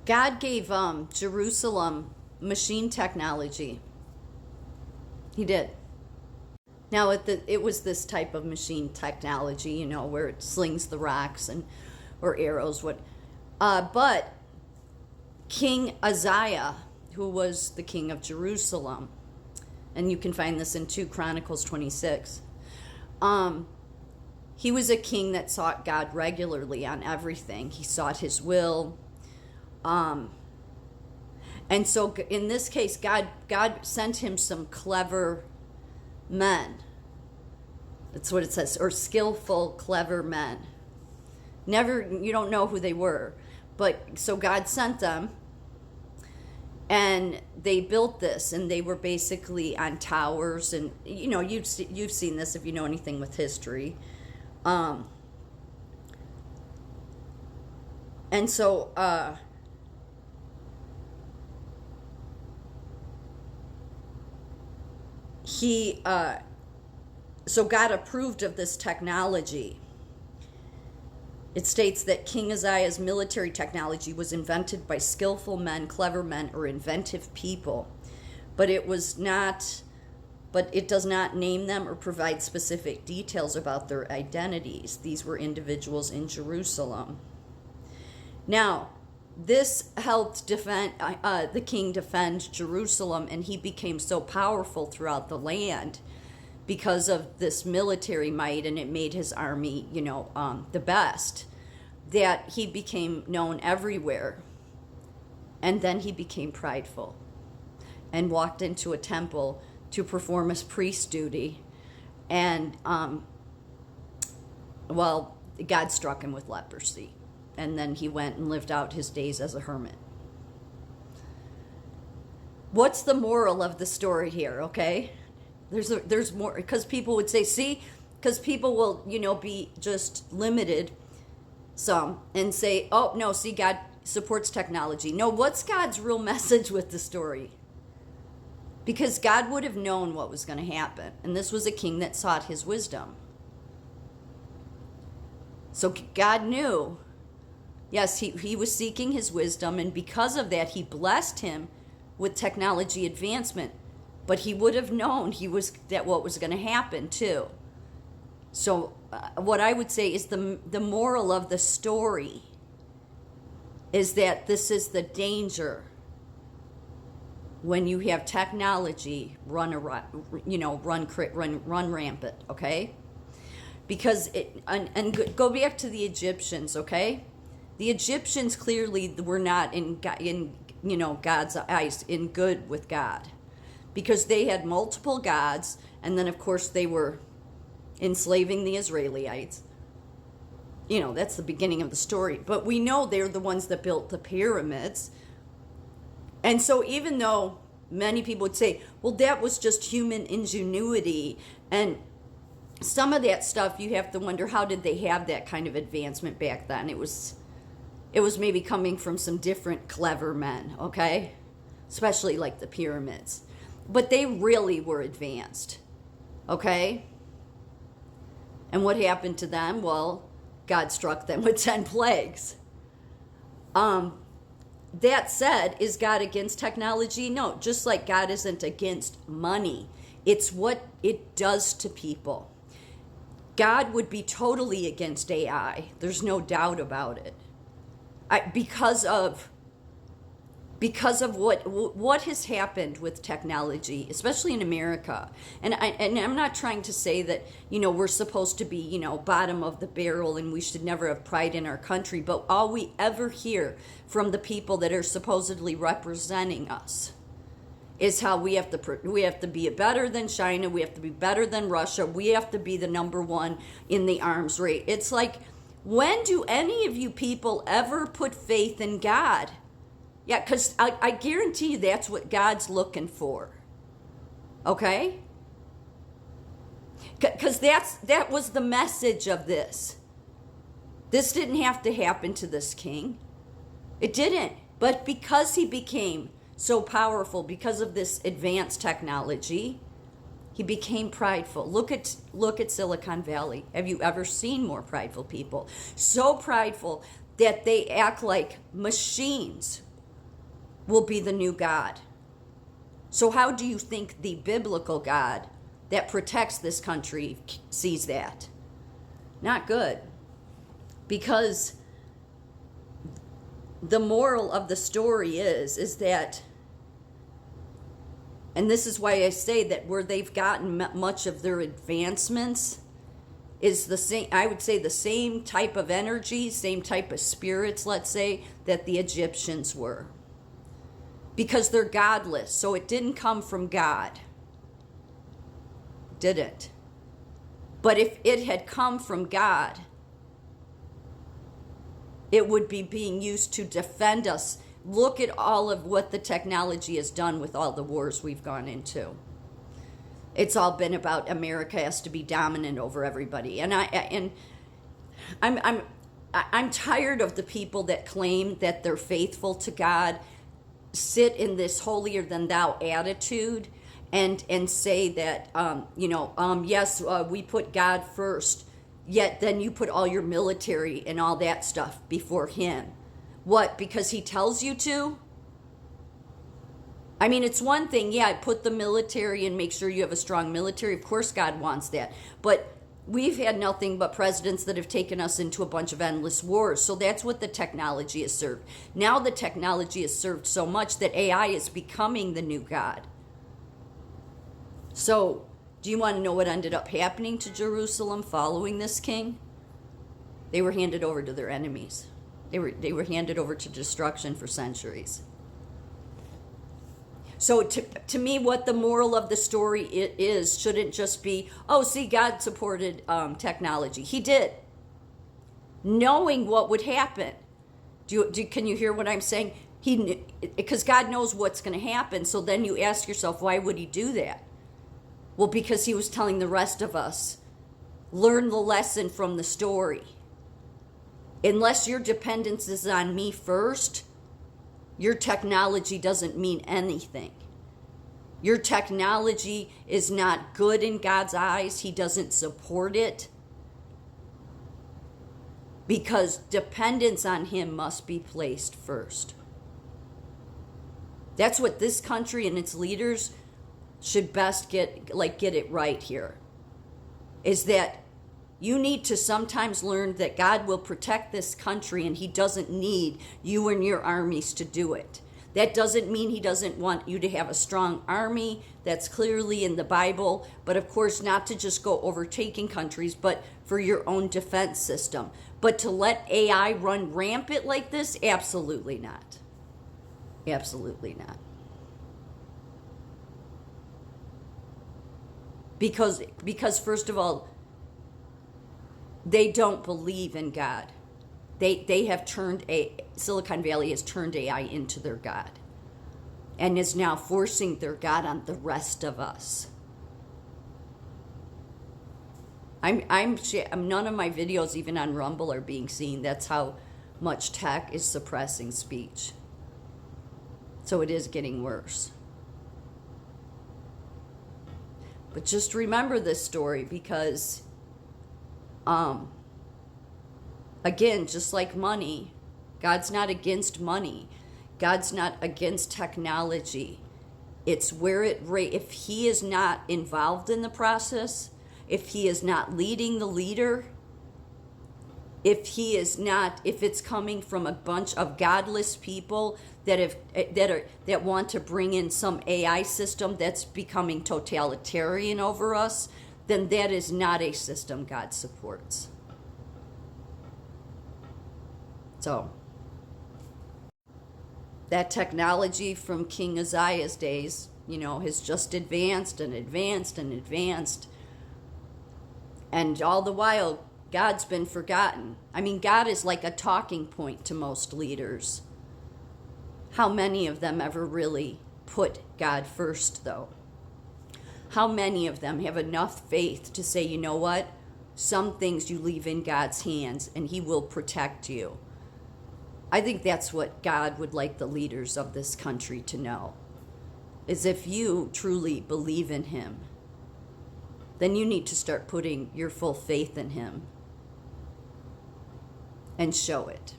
God gave Jerusalem machine technology. He did. Now it was this type of machine technology, where it slings the rocks and or arrows. But King Uzziah, who was the king of Jerusalem, and you can find this in 2 Chronicles 26. He was a king that sought God regularly on everything. He sought his will. And so in this case, God sent him some clever men. That's what it says, or skillful, clever men. You don't know who they were. But so God sent them, and they built this, and they were basically on towers, and you've seen this if you know anything with history. And so so God approved of this technology. It states that King Uzziah's military technology was invented by skillful men, clever men, or inventive people, but it does not name them or provide specific details about their identities. These were individuals in Jerusalem. Now, this helped the king defend Jerusalem, and he became so powerful throughout the land because of this military might, and it made his army, the best, that he became known everywhere. And then he became prideful and walked into a temple to perform his priest duty, and God struck him with leprosy, and then he went and lived out his days as a hermit. What's the moral of the story here? Okay, there's more, because people would say, see, because people will be just limited some and say, oh no, see, God supports technology. No, what's God's real message with the story? Because God would have known what was going to happen. And this was a king that sought his wisdom. So God knew. Yes, he was seeking his wisdom. And because of that, he blessed him with technology advancement. But he would have known what was going to happen too. So what I would say is the moral of the story is that this is the danger when you have technology run rampant, okay? Because go back to the Egyptians, okay? The Egyptians clearly were not in God's eyes in good with God, because they had multiple gods, and then of course they were enslaving the Israelites. That's the beginning of the story. But we know they're the ones that built the pyramids. And so even though many people would say, well, that was just human ingenuity, and some of that stuff, you have to wonder, how did they have that kind of advancement back then? It was maybe coming from some different clever men, okay? Especially like the pyramids. But they really were advanced, okay? And what happened to them? Well, God struck them with 10 plagues. That said, is God against technology? No, just like God isn't against money. It's what it does to people. God would be totally against AI. There's no doubt about it. Because of what has happened with technology, especially in America. And I'm not trying to say that, we're supposed to be, bottom of the barrel and we should never have pride in our country, but all we ever hear from the people that are supposedly representing us is how we have to be better than China, we have to be better than Russia, we have to be the number one in the arms race. It's like, when do any of you people ever put faith in God? Yeah, because I guarantee you that's what God's looking for. Okay? Because that was the message of this. This didn't have to happen to this king. It didn't. But because he became so powerful, because of this advanced technology, he became prideful. Look at Silicon Valley. Have you ever seen more prideful people? So prideful that they act like machines. will be the new God. So how do you think the biblical God that protects this country sees that? Not good. Because the moral of the story is that, and this is why I say that where they've gotten much of their advancements is the same, I would say the same type of energy, same type of spirits, let's say, that the Egyptians were. Because they're godless, so it didn't come from God. Did it? But if it had come from God, it would be being used to defend us. Look at all of what the technology has done with all the wars we've gone into. It's all been about America has to be dominant over everybody. And I'm tired of the people that claim that they're faithful to God, sit in this holier than thou attitude, and say that yes, we put God first, yet then you put all your military and all that stuff before him. What, because he tells you to? I mean, it's one thing, yeah, put the military and make sure you have a strong military. Of course God wants that. But we've had nothing but presidents that have taken us into a bunch of endless wars. So that's what the technology has served. Now the technology has served so much that AI is becoming the new God. So, do you want to know what ended up happening to Jerusalem following this king? They were handed over to their enemies. They were handed over to destruction for centuries. So to me, what the moral of the story is shouldn't just be, oh, see, God supported technology. He did. Knowing what would happen. Can you hear what I'm saying? Because God knows what's going to happen. So then you ask yourself, why would he do that? Well, because he was telling the rest of us, learn the lesson from the story. Unless your dependence is on me first, your technology doesn't mean anything. Your technology is not good in God's eyes. He doesn't support it. Because dependence on him must be placed first. That's what this country and its leaders should best get it right here. Is that you need to sometimes learn that God will protect this country and he doesn't need you and your armies to do it. That doesn't mean he doesn't want you to have a strong army. That's clearly in the Bible. But of course, not to just go overtaking countries, but for your own defense system. But to let AI run rampant like this, absolutely not. Absolutely not. Because first of all, they don't believe in God. They have Silicon Valley has turned AI into their God and is now forcing their God on the rest of us. None of my videos even on Rumble are being seen. That's how much tech is suppressing speech. So it is getting worse. But just remember this story because again, just like money, God's not against money. God's not against technology. It's where if he is not involved in the process, if he is not leading the leader, if it's coming from a bunch of godless people that want to bring in some AI system that's becoming totalitarian over us, then that is not a system God supports. So, that technology from King Uzziah's days, has just advanced and advanced and advanced. And all the while, God's been forgotten. I mean, God is like a talking point to most leaders. How many of them ever really put God first, though? How many of them have enough faith to say, you know what? Some things you leave in God's hands and he will protect you. I think that's what God would like the leaders of this country to know. Is if you truly believe in him, then you need to start putting your full faith in him and show it.